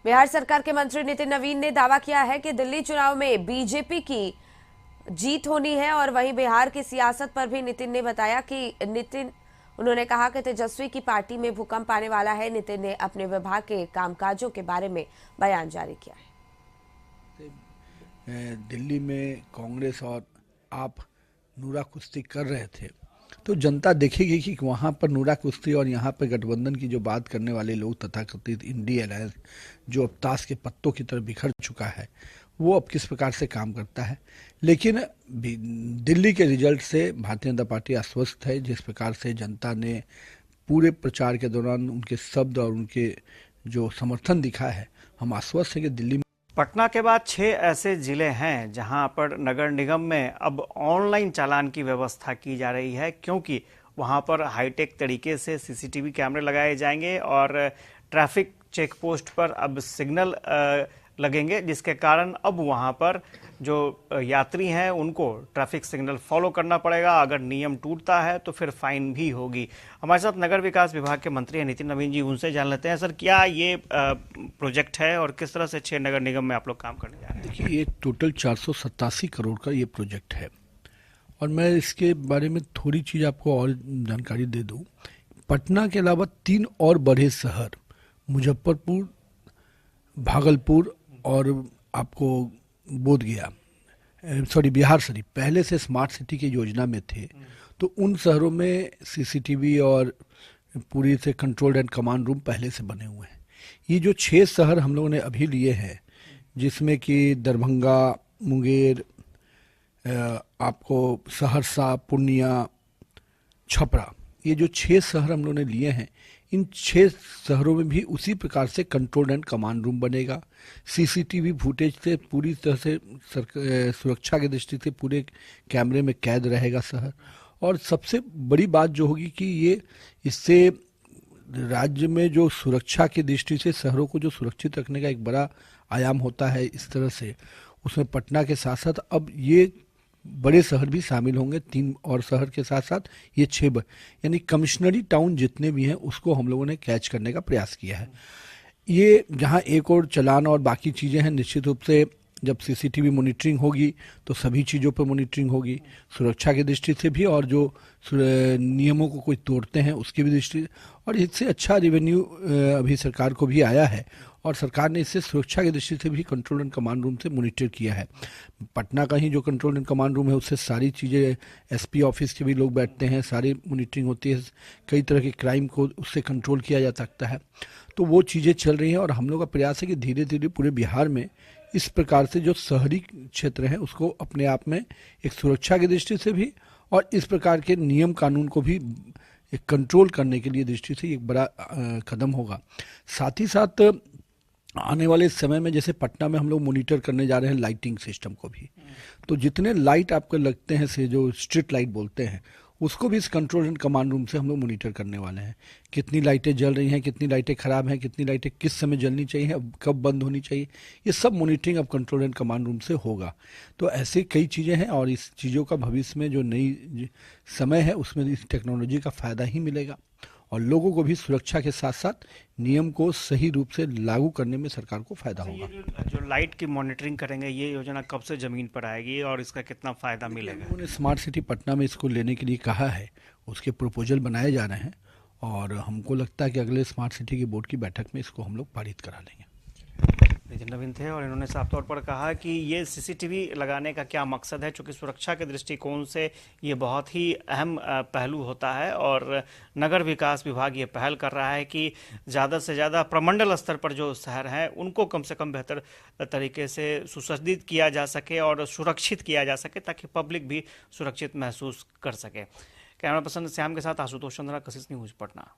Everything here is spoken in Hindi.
बिहार सरकार के मंत्री नितिन नवीन ने दावा किया है कि दिल्ली चुनाव में बीजेपी की जीत होनी है और वहीं बिहार की सियासत पर भी नितिन ने बताया कि उन्होंने कहा कि तेजस्वी की पार्टी में भूकंप आने वाला है। नितिन ने अपने विभाग के कामकाजों के बारे में बयान जारी किया है। दिल्ली में कांग्रेस और आप नूरा कुश्ती कर रहे थे तो जनता देखेगी कि वहाँ पर नूरा कुश्ती और यहाँ पर गठबंधन की जो बात करने वाले लोग तथाकथित इंडी अलायंस जो अब ताश के पत्तों की तरह बिखर चुका है वो अब किस प्रकार से काम करता है। लेकिन दिल्ली के रिजल्ट से भारतीय जनता पार्टी आश्वस्त है। जिस प्रकार से जनता ने पूरे प्रचार के दौरान उनके शब्द और उनके जो समर्थन दिखा है, हम आश्वस्त हैं कि दिल्ली में पटना के बाद 6 ऐसे जिले हैं जहां पर नगर निगम में अब ऑनलाइन चालान की व्यवस्था की जा रही है, क्योंकि वहां पर हाईटेक तरीके से सीसीटीवी कैमरे लगाए जाएंगे और ट्रैफिक चेक पोस्ट पर अब सिग्नल लगेंगे, जिसके कारण अब वहां पर जो यात्री हैं उनको ट्रैफिक सिग्नल फॉलो करना पड़ेगा। अगर नियम टूटता है तो फिर फाइन भी होगी। हमारे साथ नगर विकास विभाग के मंत्री हैं नितिन नवीन जी, उनसे जान लेते हैं। सर, क्या ये प्रोजेक्ट है और किस तरह से 6 नगर निगम में आप लोग काम करने जा रहे हैं? देखिए, ये टोटल 487 करोड़ का ये प्रोजेक्ट है और मैं इसके बारे में थोड़ी चीज़ आपको और जानकारी दे दूँ। पटना के अलावा 3 और बड़े शहर मुजफ्फरपुर, भागलपुर और आपको बोधगया, बिहार शरीफ पहले से स्मार्ट सिटी की योजना में थे। तो उन शहरों में सीसीटीवी और पूरी से कंट्रोल एंड कमांड रूम पहले से बने हुए हैं। ये जो 6 शहर हम लोगों ने अभी लिए हैं, जिसमें कि दरभंगा, मुंगेर, आपको सहरसा, पूर्णिया, छपरा, ये जो 6 शहर हम लोगों ने लिए हैं, इन 6 शहरों में भी उसी प्रकार से कंट्रोल एंड कमांड रूम बनेगा। सीसीटीवी फुटेज से पूरी तरह से सुरक्षा की दृष्टि से पूरे कैमरे में कैद रहेगा शहर। और सबसे बड़ी बात जो होगी कि ये इससे राज्य में जो सुरक्षा की दृष्टि से शहरों को जो सुरक्षित रखने का एक बड़ा आयाम होता है, इस तरह से उसमें पटना के साथ साथ अब ये बड़े शहर भी शामिल होंगे। 3 और शहर के साथ साथ ये 6 यानी कमिश्नरी टाउन जितने भी हैं उसको हम लोगों ने कैच करने का प्रयास किया है। ये जहां एक और चालान और बाकी चीज़ें हैं, निश्चित रूप से जब सीसीटीवी मॉनिटरिंग होगी तो सभी चीज़ों पर मॉनिटरिंग होगी, सुरक्षा की दृष्टि से भी और जो नियमों को कोई तोड़ते हैं उसकी भी दृष्टि, और इससे अच्छा रेवेन्यू अभी सरकार को भी आया है और सरकार ने इससे सुरक्षा की दृष्टि से भी कंट्रोल एंड कमांड रूम से मॉनिटर किया है। पटना का ही जो कंट्रोल एंड कमांड रूम है उससे सारी चीज़ें, एसपी ऑफिस के भी लोग बैठते हैं, सारी मॉनिटरिंग होती है, कई तरह के क्राइम को उससे कंट्रोल किया जा सकता है। तो वो चीज़ें चल रही हैं और हम लोग का प्रयास है कि धीरे धीरे पूरे बिहार में इस प्रकार से जो शहरी क्षेत्र है उसको अपने आप में एक सुरक्षा की दृष्टि से भी और इस प्रकार के नियम कानून को भी एक कंट्रोल करने के लिए दृष्टि से एक बड़ा कदम होगा। साथ ही साथ आने वाले समय में जैसे पटना में हम लोग मॉनिटर करने जा रहे हैं लाइटिंग सिस्टम को भी, तो जितने लाइट आपको लगते हैं से जो स्ट्रीट लाइट बोलते हैं उसको भी इस कंट्रोल एंड कमांड रूम से हम लोग मॉनिटर करने वाले हैं। कितनी लाइटें जल रही हैं, कितनी लाइटें खराब हैं, कितनी लाइटें किस समय जलनी चाहिए, अब कब बंद होनी चाहिए, ये सब मॉनिटरिंग अब कंट्रोल एंड कमांड रूम से होगा। तो ऐसे कई चीज़ें हैं और इस चीज़ों का भविष्य में जो नई समय है उसमें इस टेक्नोलॉजी का फ़ायदा ही मिलेगा और लोगों को भी सुरक्षा के साथ साथ नियम को सही रूप से लागू करने में सरकार को फायदा होगा। जो लाइट की मॉनिटरिंग करेंगे, ये योजना कब से जमीन पर आएगी और इसका कितना फायदा मिलेगा? उन्होंने स्मार्ट सिटी पटना में इसको लेने के लिए कहा है, उसके प्रपोजल बनाए जा रहे हैं और हमको लगता है कि अगले स्मार्ट सिटी की बोर्ड की बैठक में इसको हम लोग पारित करा लेंगे। नितिन नवीन थे और इन्होंने साफ तौर पर कहा कि ये सीसीटीवी लगाने का क्या मकसद है, चूंकि सुरक्षा के दृष्टिकोण से ये बहुत ही अहम पहलू होता है और नगर विकास विभाग ये पहल कर रहा है कि ज़्यादा से ज़्यादा प्रमंडल स्तर पर जो शहर हैं उनको कम से कम बेहतर तरीके से सुसज्जित किया जा सके और सुरक्षित किया जा सके, ताकि पब्लिक भी सुरक्षित महसूस कर सके। कैमरा पर्सन श्याम के साथ आशुतोष चंद्रा, कशिश न्यूज, पटना।